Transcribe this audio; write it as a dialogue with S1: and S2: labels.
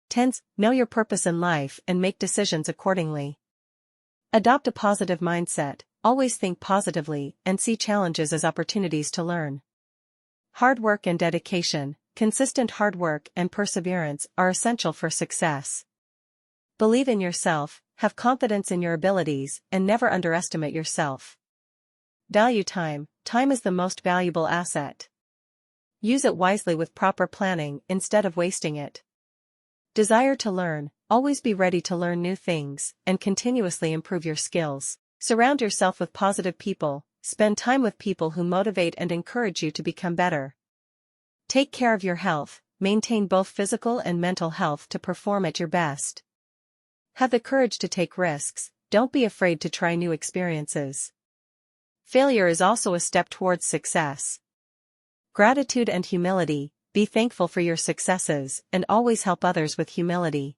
S1: 10s. Know your purpose in life and make decisions accordingly. Adopt a positive mindset, always think positively, and see challenges as opportunities to learn. Hard work and dedication. Consistent hard work and perseverance are essential for success. Believe in yourself, have confidence in your abilities, and never underestimate yourself. Value time. Time is the most valuable asset. Use it wisely with proper planning instead of wasting it. Desire to learn. Always be ready to learn new things and continuously improve your skills. Surround yourself with positive people. Spend time with people who motivate and encourage you to become better. Take care of your health. Maintain both physical and mental health to perform at your best. Have the courage to take risks. Don't be afraid to try new experiences. Failure is also a step towards success. Gratitude and humility. Be thankful for your successes and always help others with humility.